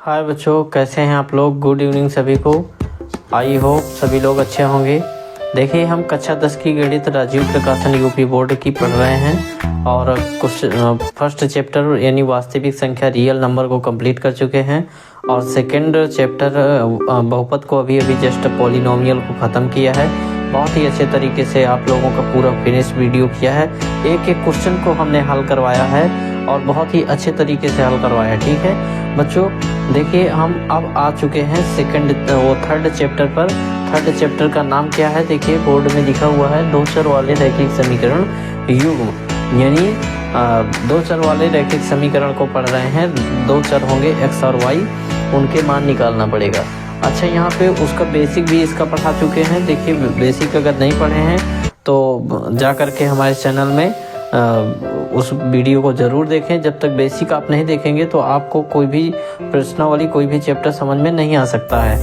हाय बच्चों, कैसे हैं आप लोग। गुड इवनिंग सभी को। आई होप सभी लोग अच्छे होंगे। देखिए, हम कक्षा 10 की गणित राजीव प्रकाशन यूपी बोर्ड की पढ़ रहे हैं और कुछ फर्स्ट चैप्टर यानी वास्तविक संख्या रियल नंबर को कंप्लीट कर चुके हैं और सेकंड चैप्टर बहुपद को अभी जस्ट पॉलिनोमियल को ख़त्म किया है। बहुत ही अच्छे तरीके से आप लोगों का पूरा फिनिश वीडियो किया है। एक एक क्वेश्चन को हमने हल करवाया है और बहुत ही अच्छे तरीके से हल करवाया है। ठीक है बच्चों, देखिए हम अब आ चुके हैं थर्ड चैप्टर पर। थर्ड चैप्टर का नाम क्या है? देखिए बोर्ड में लिखा हुआ है दो चर वाले रैखिक समीकरण युग्म, यानी दो चर वाले रैखिक समीकरण को पढ़ रहे हैं। दो चर होंगे x और y, उनके मान निकालना पड़ेगा। अच्छा, यहाँ पे उसका बेसिक भी इसका पढ़ा चुके हैं। देखिए बेसिक अगर नहीं पढ़े हैं तो जा करके हमारे चैनल में उस वीडियो को ज़रूर देखें। जब तक बेसिक आप नहीं देखेंगे तो आपको कोई भी प्रश्नावली कोई भी चैप्टर समझ में नहीं आ सकता है।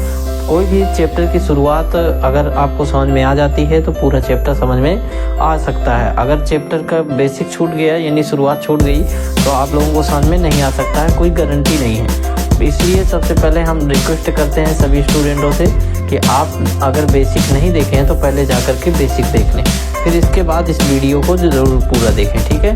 कोई भी चैप्टर की शुरुआत अगर आपको समझ में आ जाती है तो पूरा चैप्टर समझ में आ सकता है। अगर चैप्टर का बेसिक छूट गया यानी शुरुआत छूट गई तो आप लोगों को समझ में नहीं आ सकता है, कोई गारंटी नहीं है। इसलिए सबसे पहले हम रिक्वेस्ट करते हैं सभी स्टूडेंटों से कि आप अगर बेसिक नहीं देखे हैं तो पहले जाकर के बेसिक देख लें, फिर इसके बाद इस वीडियो को ज़रूर पूरा देखें। ठीक है,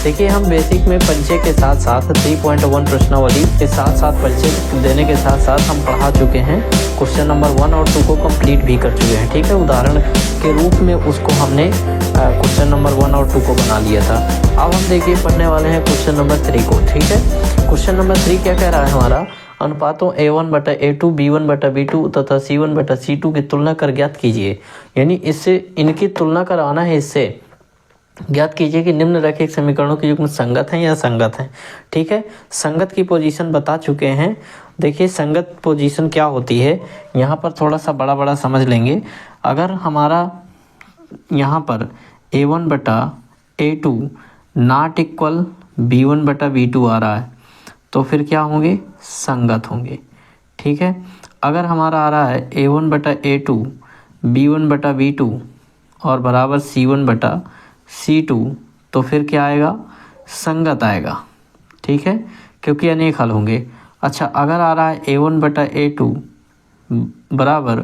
देखिए हम बेसिक में परिचय के साथ साथ 3.1 प्रश्नावली के साथ साथ परिचय देने के साथ साथ हम पढ़ा चुके हैं। क्वेश्चन नंबर 1 और 2 को कंप्लीट भी कर चुके हैं। ठीक है, उदाहरण के रूप में उसको हमने क्वेश्चन नंबर 1 और 2 को बना लिया था। अब हम देखिए पढ़ने वाले हैं क्वेश्चन नंबर 3 को। ठीक है, क्वेश्चन नंबर 3 क्या कह रहा है हमारा? अनुपातों a1/a2, b1/b2 तथा c1/c2 की तुलना कर ज्ञात कीजिए। यानी इससे इनकी तुलना कराना है। इससे ज्ञात कीजिए कि निम्न रैखिक समीकरणों के युग्म संगत हैं या असंगत हैं। ठीक है, संगत की पोजीशन बता चुके हैं। देखिए संगत पोजीशन क्या होती है, यहाँ पर थोड़ा सा बड़ा बड़ा समझ लेंगे। अगर हमारा यहाँ पर a1/a2 नॉट इक्वल b1/b2 आ रहा है तो फिर क्या होंगे? संगत होंगे। ठीक है, अगर हमारा आ रहा है a1/a2 b1/b2 और बराबर c1/c2 तो फिर क्या आएगा? संगत आएगा। ठीक है, क्योंकि अनेक हल होंगे। अच्छा, अगर आ रहा है a1/a2 बराबर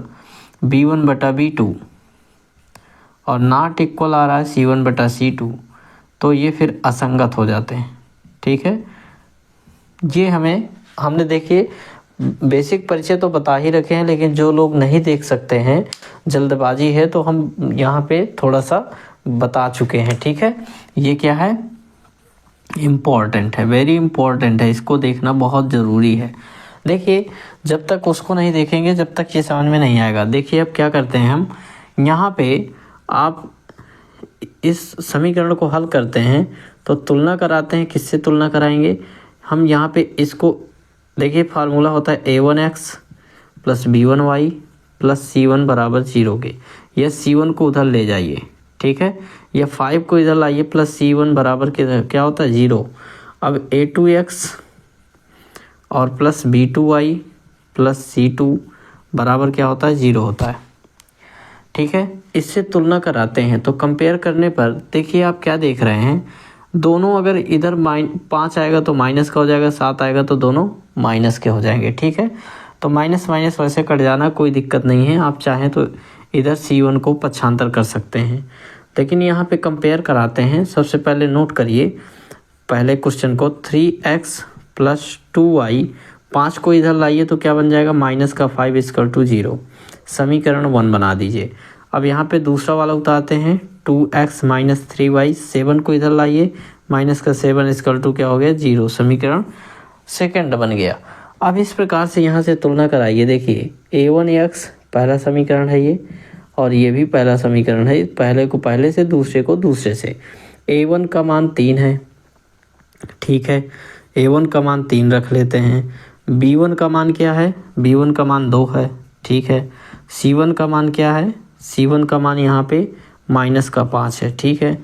b1/b2 और नॉट इक्वल आ रहा है c1/c2 तो ये फिर असंगत हो जाते हैं। ठीक है, ये हमने देखिए बेसिक परिचय तो बता ही रखे हैं, लेकिन जो लोग नहीं देख सकते हैं, जल्दबाजी है, तो हम यहाँ पे थोड़ा सा बता चुके हैं। ठीक है, ये क्या है? इम्पोर्टेंट है, वेरी इम्पोर्टेंट है, इसको देखना बहुत ज़रूरी है। देखिए जब तक उसको नहीं देखेंगे जब तक ये समझ में नहीं आएगा। देखिए अब क्या करते हैं हम, यहाँ पे आप इस समीकरण को हल करते हैं तो तुलना कराते हैं। किससे तुलना कराएंगे हम? यहाँ पे इसको देखिए, फार्मूला होता है a1x plus b1y plus c1 बराबर 0 के। यह c1 को उधर ले जाइए। ठीक है, यह 5 को इधर लाइए प्लस c1 बराबर के क्या होता है? 0। अब a2x और प्लस b2y प्लस c2 बराबर क्या होता है? 0 होता है। ठीक है, इससे तुलना कराते हैं तो कंपेयर करने पर देखिए आप क्या देख रहे हैं, दोनों अगर इधर 5 आएगा तो माइनस का हो जाएगा, 7 आएगा तो दोनों माइनस के हो जाएंगे। ठीक है, तो माइनस माइनस वैसे कट जाना, कोई दिक्कत नहीं है। आप चाहें तो इधर c1 को पक्षांतर कर सकते हैं, लेकिन यहाँ पे कंपेयर कराते हैं। सबसे पहले नोट करिए पहले क्वेश्चन को, 3x प्लस 2y, 5 को इधर लाइए तो क्या बन जाएगा? माइनस का 5 = 0। समीकरण 1 बना दीजिए। अब यहाँ पे दूसरा वाला उतारते हैं, 2x माइनस 3y, 7 को इधर लाइए, माइनस का 7 = क्या हो गया? 0। समीकरण सेकंड बन गया। अब इस प्रकार से यहाँ से तुलना कराइए। देखिए a1x पहला समीकरण है ये, और ये भी पहला समीकरण है। पहले को पहले से, दूसरे को दूसरे से। a1 का मान 3 है। ठीक है, a1 का मान 3 रख लेते हैं। b1 का मान क्या है? b1 का मान 2 है। ठीक है, c1 का मान क्या है? c1 का मान यहाँ पे माइनस का 5 है। ठीक है,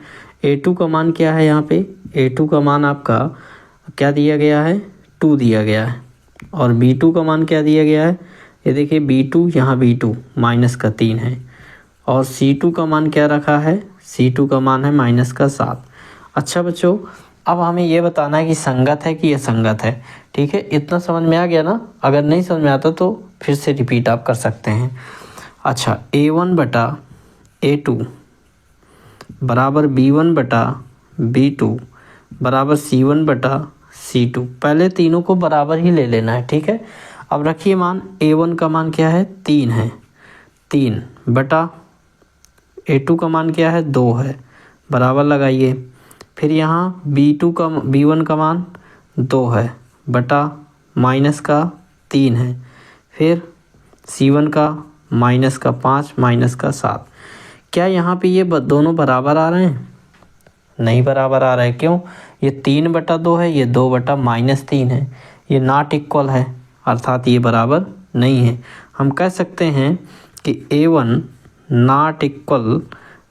a2 का मान क्या है? यहाँ पे a2 का मान आपका क्या दिया गया है? 2 दिया गया है। और b2 का मान क्या दिया गया है? ये देखिए b2, यहाँ b2 माइनस का 3 है। और c2 का मान क्या रखा है? c2 का मान है माइनस का 7। अच्छा बच्चों, अब हमें ये बताना है कि संगत है कि असंगत है। ठीक है, इतना समझ में आ गया ना? अगर नहीं समझ में आता तो फिर से रिपीट आप कर सकते हैं। अच्छा, A1 बटा A2 बराबर B1 बटा B2 बराबर C1 बटा C2। पहले तीनों को बराबर ही ले लेना है। ठीक है, अब रखिए मान A1 का मान क्या है, 3 है, 3 बटा A2 का मान क्या है, 2 है, बराबर लगाइए। फिर यहाँ B1 का मान 2 है बटा माइनस का 3 है, फिर C1 का माइनस का 5 माइनस का 7। क्या यहाँ पे ये दोनों बराबर आ रहे हैं? नहीं बराबर आ रहा है। क्यों? ये 3 बटा 2 है, ये 2 बटा माइनस 3 है, ये नॉट इक्वल है, अर्थात ये बराबर नहीं है। हम कह सकते हैं कि A1 नॉट इक्वल,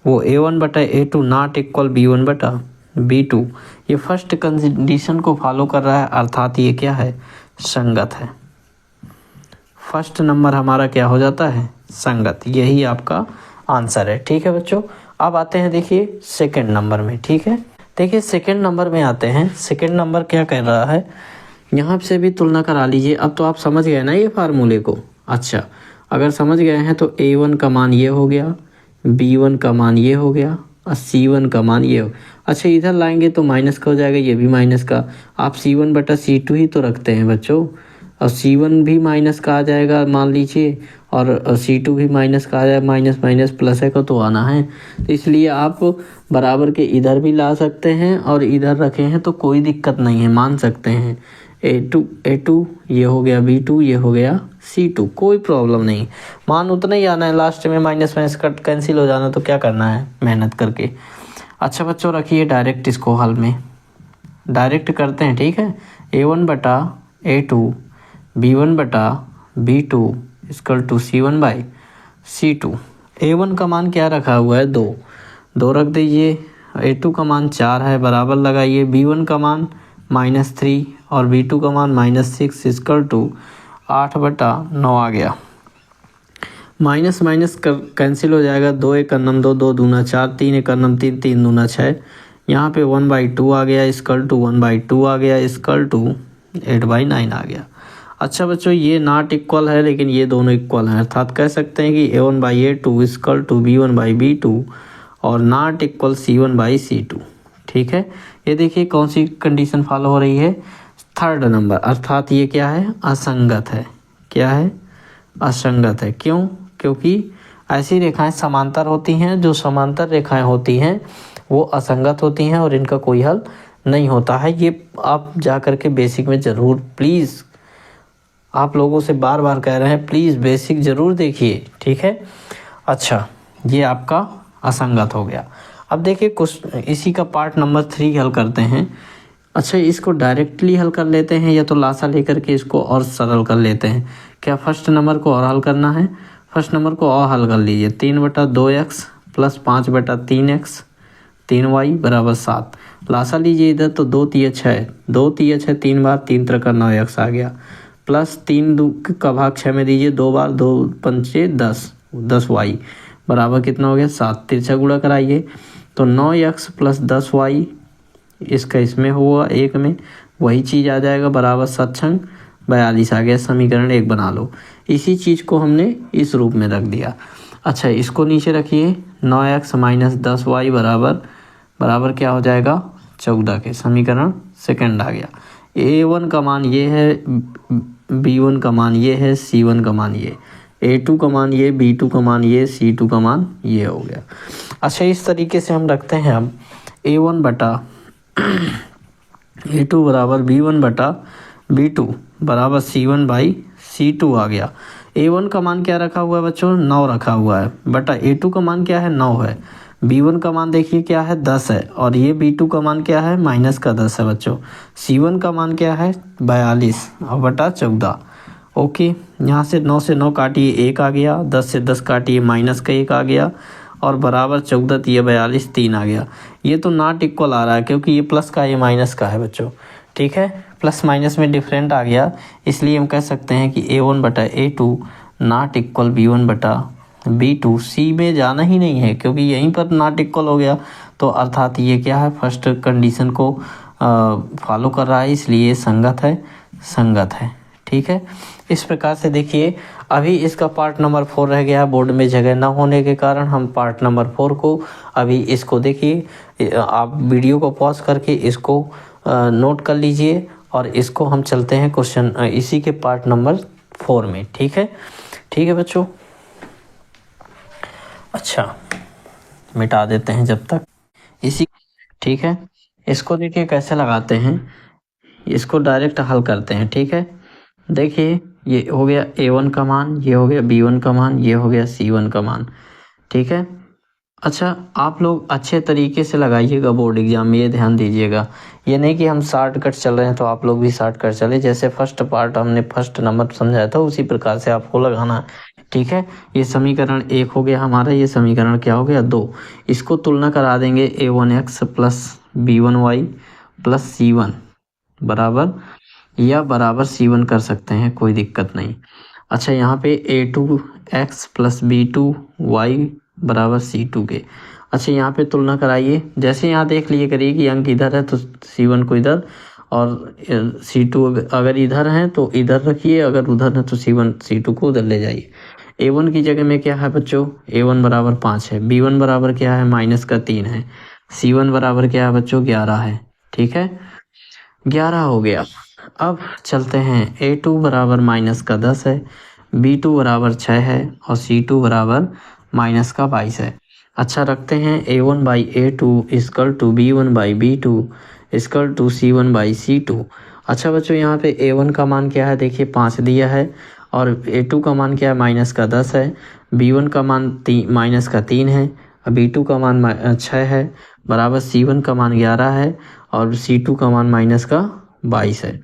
वो A1 बटा A2 नॉट इक्वल B1 बटा B2। ये फर्स्ट कंडीशन को फॉलो कर रहा है, अर्थात ये क्या है, संगत है। फर्स्ट नंबर हमारा क्या हो जाता है, संगत। यही आपका आंसर है। ठीक है बच्चों, अब आते हैं देखिए सेकंड नंबर में। ठीक है, देखिए सेकंड नंबर में आते हैं। सेकंड नंबर क्या कह रहा है, यहाँ से भी तुलना करा लीजिए। अब तो आप समझ गए ना ये फार्मूले को? अच्छा, अगर समझ गए हैं तो A1 का मान ये हो गया, B1 का मान ये हो गया और C1 का मान ये हो। अच्छा, इधर लाएंगे तो माइनस का हो जाएगा, ये भी माइनस का। आप C1 बटा C2 ही तो रखते हैं बच्चों, और C1 भी माइनस का आ जाएगा मान लीजिए, और C2 भी माइनस का आ जाएगा। माइनस माइनस प्लस है को तो आना है, तो इसलिए आप बराबर के इधर भी ला सकते हैं और इधर रखे हैं तो कोई दिक्कत नहीं है, मान सकते हैं। A2 ये हो गया, B2 ये हो गया C2, कोई प्रॉब्लम नहीं। मान उतना ही आना है, लास्ट में माइनस माइनस कट कैंसिल हो जाना, तो क्या करना है, मेहनत करके। अच्छा बच्चों, रखिए डायरेक्ट इसको हल में डायरेक्ट करते हैं। ठीक है, A1 बटा A2 B1 बटा B2 equal to C1 by C2। A1 का मान क्या रखा हुआ है, 2 रख दीजिए। A2 का मान 4 है, बराबर लगाइए। B1 का मान -3 और B2 का मान -6 इक्वल टू 8 बटा 9 आ गया। माइनस माइनस कैंसिल हो जाएगा, 2 एक अन्नम 2, 2 दूना 4, 3 एक अन्नम 3, 3 दूना 6। यहाँ पे 1/2 आ गया इक्वल टू 1/2 आ गया इक्वल टू 8/9 आ गया। अच्छा बच्चों, ये नॉट इक्वल है लेकिन ये दोनों इक्वल हैं, अर्थात कह सकते हैं कि A1/A2 इक्वल टू B1/B2 और नॉट इक्वल C1/C2। ठीक है, ये देखिए कौन सी कंडीशन फॉलो हो रही है, थर्ड नंबर, अर्थात ये क्या है, असंगत है। क्या है, असंगत है। क्यों? क्योंकि ऐसी रेखाएं समांतर होती हैं, जो समांतर रेखाएं होती हैं वो असंगत होती हैं और इनका कोई हल नहीं होता है। ये आप जा कर के बेसिक में ज़रूर, प्लीज़ आप लोगों से बार बार कह रहे हैं, प्लीज़ बेसिक ज़रूर देखिए। ठीक है, अच्छा ये आपका असंगत हो गया। अब देखिए कुछ इसी का पार्ट नंबर 3 हल करते हैं। अच्छा, इसको डायरेक्टली हल कर लेते हैं या तो लासा लेकर के इसको और सरल कर लेते हैं। क्या फर्स्ट नंबर को और हल करना है? फर्स्ट नंबर को और हल कर लीजिए। 3 बटा 2x प्लस 5 बटा 3x 3y बराबर 7। लासा लीजिए इधर तो 2 तिया 6, 2 तिया 6 3 बार, 3 त्रिका 9x आ गया, प्लस 3 का भाग 6 में दीजिए 2 बार, 2 पंचे 10y बराबर कितना हो गया 7। तिरछा गुणा कराइए तो 9x प्लस 10y, इसका इसमें हुआ 1 में, वही चीज़ आ जाएगा बराबर 7 छंग 42 आ गया। समीकरण 1 बना लो। इसी चीज़ को हमने इस रूप में रख दिया। अच्छा, इसको नीचे रखिए, 9x माइनस 10y बराबर क्या हो जाएगा 14 के। समीकरण सेकंड आ गया। A1 का मान ये है, B1 का मान ये है, C1 का मान ये, A2 का मान ये, B2 का मान ये, C2 का मान ये हो गया। अच्छा, इस तरीके से हम रखते हैं। अब A1 बटा A2 बराबर B1 बटा B2 बराबर C1/C2 आ गया। A1 का मान क्या रखा हुआ है बच्चों, 9 रखा हुआ है, बटा A2 का मान क्या है 9 है, B1 का मान देखिए क्या है 10 है, और ये B2 का मान क्या है माइनस का 10 है बच्चों। C1 का मान क्या है 42 और बटा 14। ओके, यहाँ से 9 से 9 काटिए 1 आ गया, 10 से 10 काटिए माइनस का 1 आ गया, और बराबर 14 तिया 42 3 आ गया। ये तो नॉट इक्वल आ रहा है क्योंकि ये प्लस का ये माइनस का है बच्चों। ठीक है, प्लस माइनस में डिफरेंट आ गया, इसलिए हम कह सकते हैं कि A1 बटा A2 नॉट इक्वल B1 बटा B2। C में जाना ही नहीं है क्योंकि यहीं पर नॉट इक्वल हो गया, तो अर्थात ये क्या है, फर्स्ट कंडीशन को फॉलो कर रहा है, इसलिए ये संगत है। ठीक है, इस प्रकार से देखिए अभी इसका पार्ट नंबर 4 रह गया। बोर्ड में जगह ना होने के कारण हम पार्ट नंबर 4 को अभी इसको देखिए, आप वीडियो को पॉज करके इसको नोट कर लीजिए और इसको हम चलते हैं क्वेश्चन इसी के पार्ट नंबर 4 में। ठीक है बच्चों। अच्छा, मिटा देते हैं जब तक इसी। ठीक है, इसको देखिए कैसे लगाते हैं, इसको डायरेक्ट हल करते हैं। ठीक है, देखिए ये हो गया A1 का मान, ये हो गया B1 का मान, ये हो गया C1 का मान। ठीक है, अच्छा आप लोग अच्छे तरीके से लगाइएगा बोर्ड एग्जाम में, ये ध्यान दीजिएगा। ये नहीं कि हम शॉर्टकट चल रहे हैं तो आप लोग भी शॉर्टकट चले। जैसे फर्स्ट पार्ट हमने फर्स्ट नंबर समझाया था उसी प्रकार से आपको लगाना है। ठीक है, ये समीकरण 1 हो गया हमारा, ये समीकरण क्या हो गया 2। इसको तुलना करा देंगे A1x plus B1y plus C1 बराबर, या बराबर C1 कर सकते हैं, कोई दिक्कत नहीं। अच्छा, यहाँ पे A2x प्लस B2y बराबर C2 के। अच्छा, यहाँ पे तुलना कराइए। जैसे यहाँ देख लिए करिए कि अंक इधर है तो C1 को इधर, और C2 अगर इधर है तो इधर रखिए, अगर उधर है तो C1 C2 को उधर ले जाइए। A1 की जगह में क्या है बच्चों, A1 बराबर 5 है, B1 बराबर क्या है -3 है, C1 बराबर क्या है बच्चों 11 है। ठीक है, 11 हो गया। अब चलते हैं, A2 बराबर -10 है, B2 बराबर 6 है और C2 बराबर -22 है। अच्छा, रखते हैं A1 by A2 equal to B1 by B2 equal to C1 by C2। अच्छा बच्चों, यहाँ पे A1 का मान क्या है, देखिए 5 दिया है, और A2 का मान क्या है -10 है, B1 का मान -3 है, B2 का मान 6 है, बराबर C1 का मान 11 है और C2 का मान -22 है।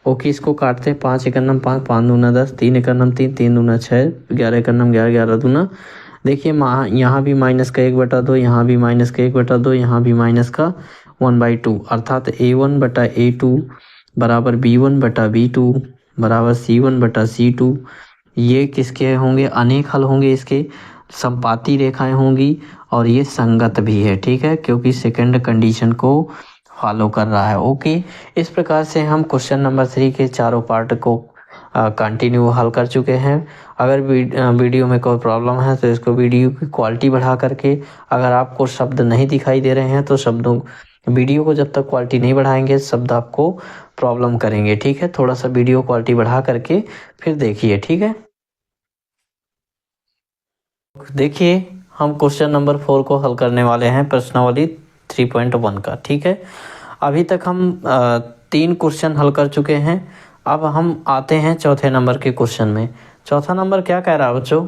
ओके, इसको काटते हैं। 5 एकम 5, 5 दूना 10, 3 एकम 3, 3 दूना 6, 11 एकम 11, 11 दूना। देखिए यहाँ भी -1/2, यहाँ भी -1/2, यहाँ भी -1/2, अर्थात A1 बटा A2 बराबर B1 बटा B2 बराबर C1 बटा C2। ये किसके होंगे, अनेक हल होंगे, इसके संपाती रेखाएं होंगी और ये संगत भी है। ठीक है, क्योंकि सेकंड कंडीशन को फॉलो कर रहा है। ओके, इस प्रकार से हम क्वेश्चन नंबर 3 के चारों पार्ट को कंटिन्यू हल कर चुके हैं। अगर वीडियो में कोई प्रॉब्लम है तो इसको वीडियो की क्वालिटी बढ़ा करके, अगर आपको शब्द नहीं दिखाई दे रहे हैं तो शब्दों वीडियो को जब तक क्वालिटी नहीं बढ़ाएंगे शब्द आपको प्रॉब्लम करेंगे। ठीक है, थोड़ा सा वीडियो क्वालिटी बढ़ा करके फिर देखिए। ठीक है, देखिए हम क्वेश्चन नंबर 4 को हल करने वाले हैं, प्रश्नावली 3.1 का। ठीक है, अभी तक हम 3 क्वेश्चन हल कर चुके हैं। अब हम आते हैं चौथे नंबर के क्वेश्चन में। चौथा नंबर क्या कह रहा है बच्चों,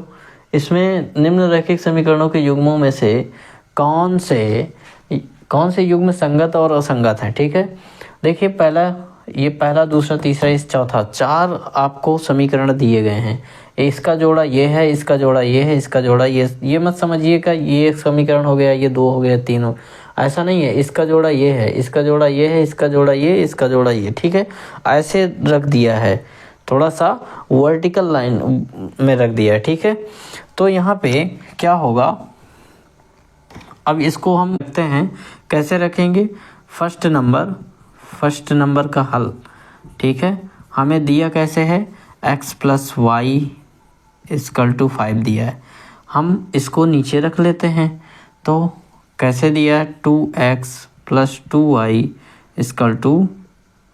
इसमें निम्नलिखित समीकरणों के युग्मों में से कौन से युग्म संगत और असंगत हैं। ठीक है, देखिए पहला दूसरा तीसरा इस चौथा 4 आपको समीकरण दिए गए हैं। इसका जोड़ा ये है, इसका जोड़ा ये है, इसका जोड़ा ये मत समझिएगा ये एक समीकरण हो गया, ये 2 हो गया, 3 हो, ऐसा नहीं है। इसका जोड़ा ये है, इसका जोड़ा ये है, इसका जोड़ा ये, इसका जोड़ा ये। ठीक है, ऐसे रख दिया है, थोड़ा सा वर्टिकल लाइन में रख दिया है। ठीक है, तो यहाँ पे क्या होगा, अब इसको हम रखते हैं, कैसे रखेंगे, फर्स्ट नंबर का हल। ठीक है, हमें दिया कैसे है, x plus y equal to 5 दिया है, हम इसको नीचे रख लेते हैं। तो कैसे दिया है, 2x plus 2y equal to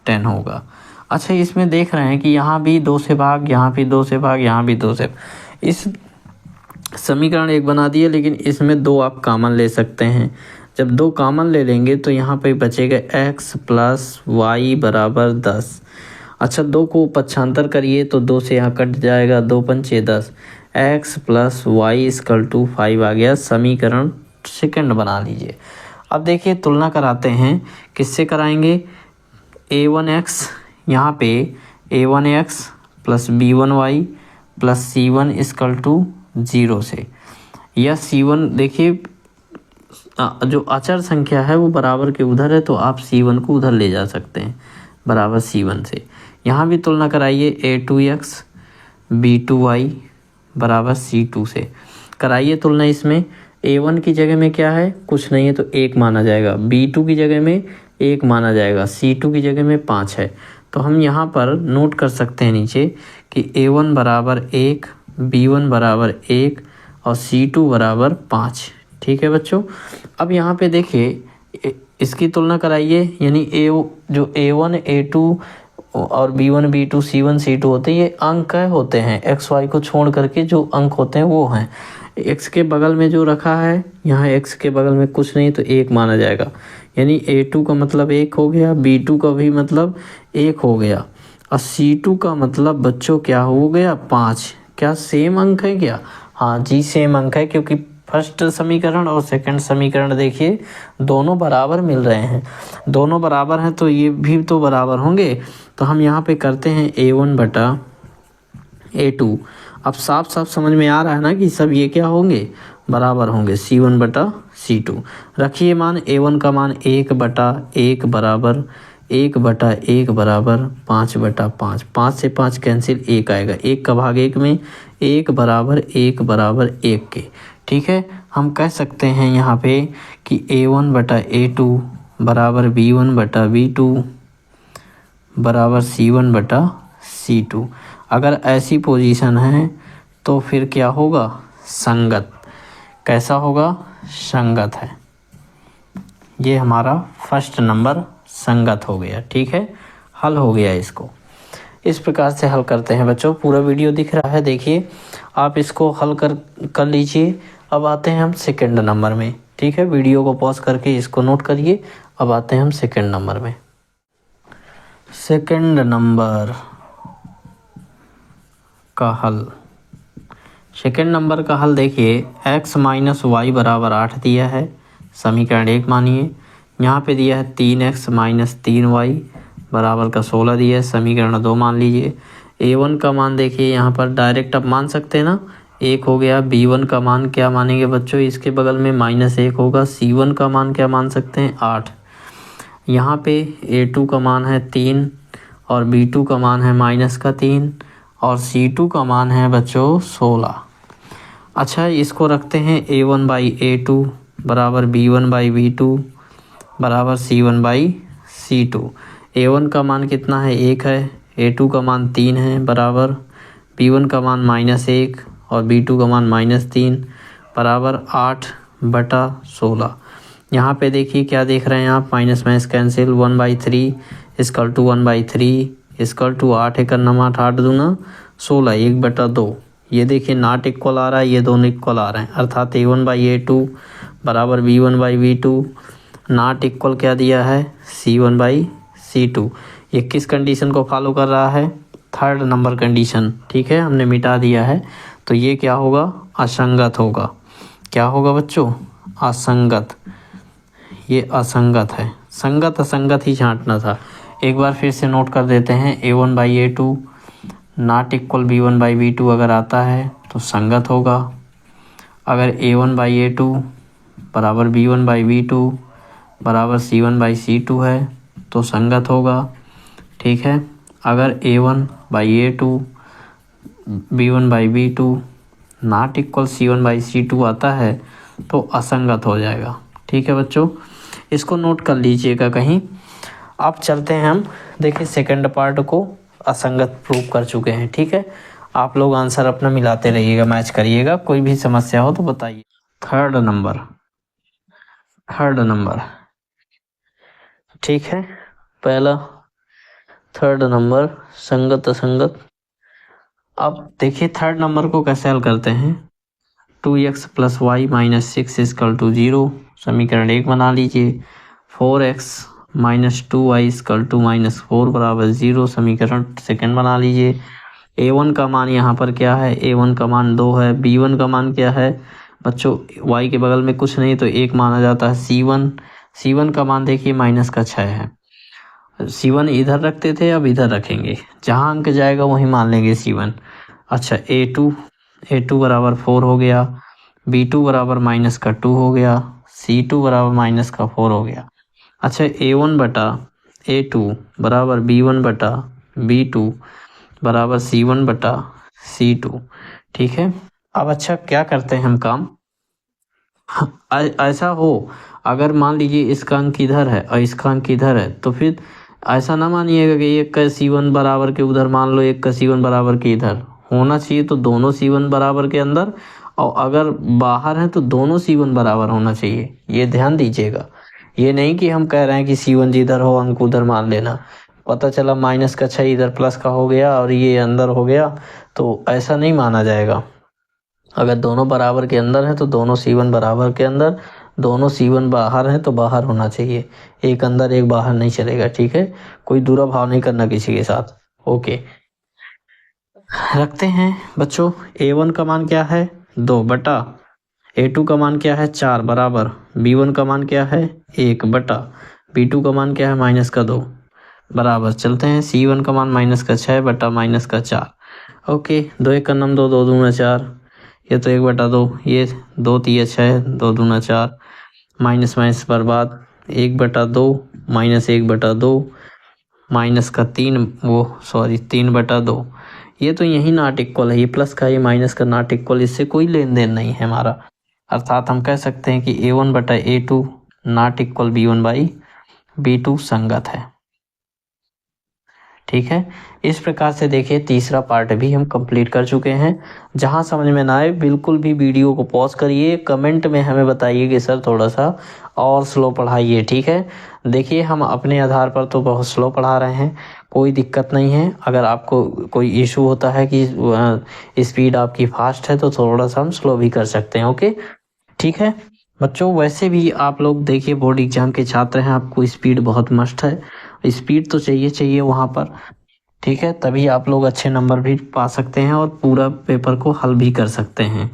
10 होगा। अच्छा, इसमें देख रहे हैं कि यहाँ भी 2 से भाग, यहाँ भी 2 से भाग, यहाँ भी 2 से, इस समीकरण एक बना दिए, लेकिन इसमें 2 आप कॉमन ले सकते हैं। जब 2 कॉमन ले लेंगे तो यहाँ पे बचेगा x प्लस वाई बराबर 10। अच्छा, 2 को पक्षांतर करिए तो 2 से यहाँ कट जाएगा, 2 पंचे 10, x plus y equal to 5 आ गया। समीकरण सेकंड बना लीजिए। अब देखिए तुलना कराते हैं, किससे कराएंगे, a1x, यहाँ पे a1x plus b1y plus c1 equal to 0 से, या c1 देखिए जो अचर संख्या है वो बराबर के उधर है तो आप c1 को उधर ले जा सकते हैं बराबर c1 से। यहाँ भी तुलना कराइए, a2x b2y बराबर c2 से कराइए तुलना। इसमें a1 की जगह में क्या है, कुछ नहीं है तो 1 माना जाएगा, b2 की जगह में 1 माना जाएगा, C2 की जगह में 5 है। तो हम यहाँ पर नोट कर सकते हैं नीचे कि A1 बराबर 1, B1 बराबर 1 और C2 बराबर 5। ठीक है बच्चों। अब यहाँ पे देखिए इसकी तुलना कराइए, यानी जो A1 A2 और B1 B2 C1 C2 होते हैं, ये अंक होते हैं, एक्स वाई को छोड़ करके जो अंक होते हैं वो हैं। एक्स के बगल में जो रखा है, यहाँ एक्स के बगल में कुछ नहीं तो 1 माना जाएगा, यानी A2 का मतलब 1 हो गया, B2 का भी मतलब 1 हो गया और C2 का मतलब बच्चों क्या हो गया, 5। क्या सेम अंक है क्या? हाँ जी सेम अंक है, क्योंकि फर्स्ट समीकरण और सेकंड समीकरण देखिए दोनों बराबर मिल रहे हैं, दोनों बराबर हैं तो ये भी तो बराबर होंगे। तो हम यहाँ पे करते हैं A1 बटा A2। अब साफ साफ समझ में आ रहा है ना कि सब ये क्या होंगे, बराबर होंगे, C1 बटा C2। रखिए मान A1 का मान 1 बटा 1 बराबर 1 बटा 1 बराबर 5 बटा 5, 5 से 5 कैंसिल, 1 आएगा, 1 का भाग 1 में 1 बराबर 1 बराबर 1 के। ठीक है, हम कह सकते हैं यहाँ पे कि A1 बटा A2 बराबर B1 बटा B2 बराबर C1 बटा C2। अगर ऐसी पोजीशन है तो फिर क्या होगा, संगत। कैसा होगा, संगत है। ये हमारा फर्स्ट नंबर संगत हो गया। ठीक है, हल हो गया इसको। इस प्रकार से हल करते हैं बच्चों। पूरा वीडियो दिख रहा है, देखिए आप इसको हल कर लीजिए। अब आते हैं हम सेकंड नंबर में। ठीक है, वीडियो को पॉज करके इसको नोट करिए। अब आते हैं हम सेकंड नंबर में। सेकंड नंबर का हल, सेकंड नंबर का हल देखिए, x माइनस वाई बराबर 8 दिया है, समीकरण 1 मानिए। यहाँ पे दिया है 3x माइनस 3y बराबर का 16 दिया है, समीकरण 2 मान लीजिए। A1 का मान देखिए यहाँ पर डायरेक्ट आप मान सकते हैं ना, 1 हो गया। B1 का मान क्या मानेंगे बच्चों, इसके बगल में -1 होगा। C1 का मान क्या मान सकते हैं, 8। यहाँ पे A2 का मान है 3 और B2 का मान है -3 और C2 का मान है बच्चों 16। अच्छा, इसको रखते हैं A1 बाई A2 बराबर B1 बाई B2 बराबर C1 बाई C2। A1 का मान कितना है, 1 है, A2 का मान 3 है बराबर B1 का मान -1 और B2 का मान -3 बराबर 8 बटा 16। यहाँ पे देखिए क्या देख रहे हैं आप, minus minus cancel, 1/3 equal to 1/3 equal to 8 एक 8 8 दूना 16, 1/2। ये देखिए नॉट इक्वल आ रहा है, ये दोनों इक्वल आ रहे हैं, अर्थात A1 बाई A2 बराबर B1 by B2। Not equal क्या दिया है, C1 बाई C2। ये किस कंडीशन को फॉलो कर रहा है, थर्ड नंबर कंडीशन। ठीक है, हमने मिटा दिया है, तो ये क्या होगा, असंगत होगा। क्या होगा बच्चों, असंगत। ये असंगत है, संगत असंगत ही छांटना था। एक बार फिर से नोट कर देते हैं, A1 by A2 not equal B1 by B2 अगर आता है तो संगत होगा। अगर A1 बाई A2 बराबर B1 बाई B2 बराबर C1 बाई C2 है तो संगत होगा। ठीक है, अगर A1 by A2 B1 by B2 not equal C1 by C2 आता है तो असंगत हो जाएगा। ठीक है बच्चों, इसको नोट कर लीजिएगा कहीं। अब चलते हैं हम, देखिए सेकंड पार्ट को असंगत प्रूव कर चुके हैं। ठीक है, आप लोग आंसर अपना मिलाते रहिएगा, मैच करिएगा, कोई भी समस्या हो तो बताइए। थर्ड नंबर ठीक है, पहला थर्ड नंबर संगत असंगत। अब देखिए थर्ड नंबर को कैसे हल करते हैं। 2x plus y minus 6 equal to 0, समीकरण 1 बना लीजिए। 4x minus 2y equal to -4 बराबर 0, समीकरण सेकंड बना लीजिए। A1 का मान यहाँ पर क्या है, A1 का मान 2 है। B1 का मान क्या है बच्चों, y के बगल में कुछ नहीं तो 1 माना जाता है। C1 का मान देखिए -6 है। C1 इधर रखते थे, अब इधर रखेंगे, जहाँ अंक जाएगा वहीं मान लेंगे C1। अच्छा, A2 बराबर 4 हो गया, B2 बराबर -2 हो गया, C2 बराबर -4 हो गया। अच्छा, A1 बटा A2 बराबर B1 बटा B2 बराबर C1 बटा C2। ठीक है, अब अच्छा क्या करते हैं हम काम, ऐसा हो, अगर मान लीजिए इसका अंक इधर है और इसका अंक इधर है, तो फिर ऐसा ना मानिएगा कि एक का C1 बराबर के उधर मान लो, एक का C1 बराबर के इधर होना चाहिए। तो दोनों C1 बराबर के अंदर, और अगर बाहर है तो दोनों C1 बराबर होना चाहिए। ये ध्यान दीजिएगा, ये नहीं कि हम कह रहे हैं कि C1 जिधर हो अंक उधर मान लेना। पता चला माइनस का 6 इधर प्लस का हो गया और ये अंदर हो गया, तो ऐसा नहीं माना जाएगा। अगर दोनों बराबर के अंदर है तो दोनों C1 बराबर के अंदर, दोनों C1 बाहर है तो बाहर होना चाहिए। एक अंदर एक बाहर नहीं चलेगा, ठीक है। कोई दुराभाव नहीं करना किसी के साथ। ओके, रखते हैं बच्चों। A1 का मान क्या है 2 बटा, A2 का मान क्या है 4 बराबर, B1 का मान क्या है 1 बटा, B2 का मान क्या है माइनस का 2 बराबर। चलते हैं, C1 का मान माइनस का 6 बटा माइनस का 4। ओके, 2 1 का नम 2, 2 दूना 4, ये तो 1 बटा 2, ये 2 3 6, 2 दूना 4, माइनस माइनस बर्बाद, 1 बटा 2 माइनस 1 बटा 2 माइनस का 3 बटा 2। ये तो यही नॉट इक्वल है, ये प्लस का ये माइनस का नॉट इक्वल, इससे कोई लेन देन नहीं है हमारा। अर्थात हम कह सकते हैं कि A1 बटा A2 not equal B1 by B2 संगत है, ठीक है। इस प्रकार से देखिए तीसरा पार्ट भी हम कंप्लीट कर चुके हैं। जहां समझ में ना आए बिल्कुल भी वीडियो को पॉज करिए, कमेंट में हमें बताइए कि सर थोड़ा सा और स्लो पढ़ाइए, ठीक है। देखिए हम अपने आधार पर तो बहुत स्लो पढ़ा रहे हैं, कोई दिक्कत नहीं है। अगर आपको कोई इशू होता है कि स्पीड आपकी फास्ट है तो थोड़ा सा हम स्लो भी कर सकते हैं, ओके, ठीक है बच्चों। वैसे भी आप लोग देखिए बोर्ड एग्जाम के छात्र हैं, आपको स्पीड बहुत मस्ट है, स्पीड तो चाहिए वहाँ पर, ठीक है। तभी आप लोग अच्छे नंबर भी पा सकते हैं और पूरा पेपर को हल भी कर सकते हैं।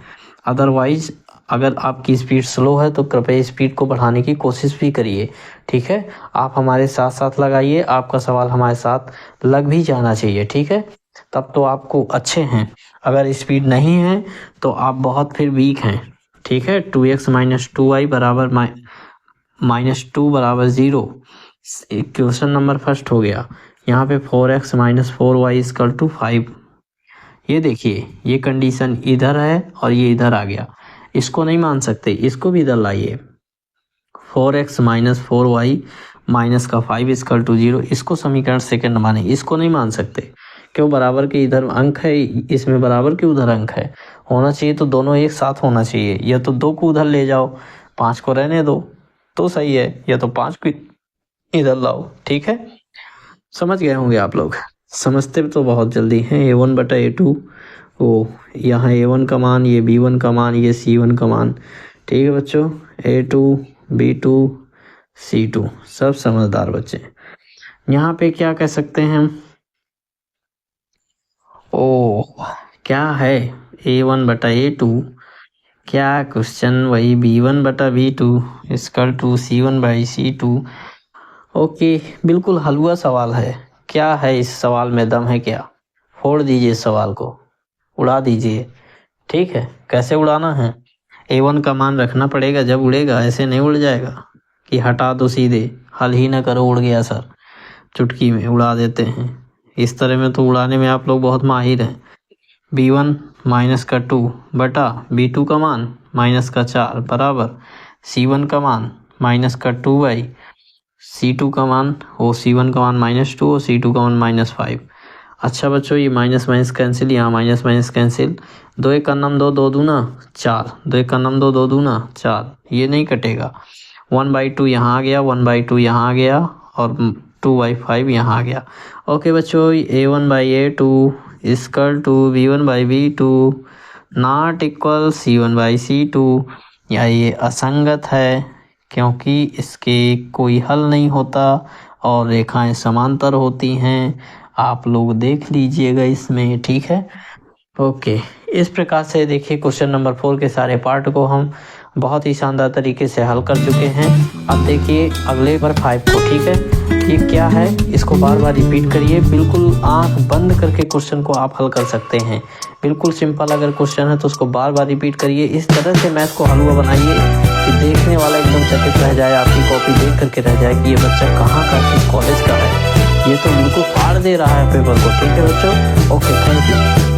अदरवाइज अगर आपकी स्पीड स्लो है तो कृपया स्पीड को बढ़ाने की कोशिश भी करिए, ठीक है। आप हमारे साथ साथ लगाइए, आपका सवाल हमारे साथ लग भी जाना चाहिए, ठीक है, तब तो आपको अच्छे हैं। अगर स्पीड नहीं है तो आप बहुत फिर वीक हैं, ठीक है। 2x माइनस 2y बराबर माइनस 2 बराबर 0, क्वेश्चन नंबर फर्स्ट हो गया। यहाँ पे 4x minus 4y equal to 5। ये देखिए ये कंडीशन इधर है और ये इधर आ गया, इसको नहीं मान सकते, इसको भी इधर लाइए। 4x माइनस 4y माइनस का 5 इक्वल टू 0, इसको समीकरण सेकंड माने, इसको नहीं मान सकते। क्यों, बराबर के इधर अंक है, इसमें बराबर के उधर अंक है, होना चाहिए तो दोनों एक साथ होना चाहिए। या तो 2 को उधर ले जाओ, 5 को रहने दो तो सही है, या तो 5 को इधर लाओ, ठीक है। समझ गए होंगे आप लोग, समझते तो बहुत जल्दी हैं। A1 बटा A2, वो यहाँ A1 का मान, ये B1 का मान, ये C1 का मान, ठीक है बच्चों। A2 B2 C2 सब समझदार बच्चे। यहाँ पे क्या कह सकते हैं हम, ओ क्या है A1 बटा A2, क्या क्वेश्चन वही B1 बटा B2 equal to C1 by C2। Okay, बिल्कुल हलवा सवाल है। क्या है इस सवाल में दम है क्या, फोड़ दीजिए सवाल को, उड़ा दीजिए, ठीक है। कैसे उड़ाना है, A1 का मान रखना पड़ेगा, जब उड़ेगा ऐसे नहीं उड़ जाएगा कि हटा दो सीधे, हल ही ना करो उड़ गया सर, चुटकी में उड़ा देते हैं। इस तरह में तो उड़ाने में आप लोग बहुत माहिर हैं। B1 माइनस का 2 बटा B2 का मान माइनस का 4 बराबर C1 का मान माइनस का 2 बाई C2 का मान, वो C1 का मान माइनस 2 और C2 का मान माइनस 5। अच्छा बच्चों, ये माइनस माइनस कैंसिल, यहाँ माइनस माइनस कैंसिल, 2 1 का नम 2, 2 दूना 4, 2 1 का नम 2, 2 दूना 4, ये नहीं कटेगा। 1/2 यहाँ आ गया, 1/2 यहाँ आ गया और 2/5 यहाँ आ गया। ओके बच्चों, A1 by A2 equal to B1 by B2 not equal C1 by C2, या ये असंगत है क्योंकि इसके कोई हल नहीं होता और रेखाएं समांतर होती हैं। आप लोग देख लीजिएगा इसमें, ठीक है। ओके, इस प्रकार से देखिए क्वेश्चन नंबर 4 के सारे पार्ट को हम बहुत ही शानदार तरीके से हल कर चुके हैं। अब देखिए अगले पर 5 को, ठीक है। ये क्या है, इसको बार बार रिपीट करिए, बिल्कुल आंख बंद करके क्वेश्चन को आप हल कर सकते हैं। बिल्कुल सिंपल अगर क्वेश्चन है तो उसको बार बार रिपीट करिए। इस तरह से मैथ को हलवा बनाइए कि देखने वाला एकदम चकित रह जाए, आपकी कॉपी देख करके रह जाए कि ये बच्चा कहाँ का, किस कॉलेज का है, ये तो बिल्कुल फाड़ दे रहा है पेपर को, ठीक है बच्चों। Okay, thank you.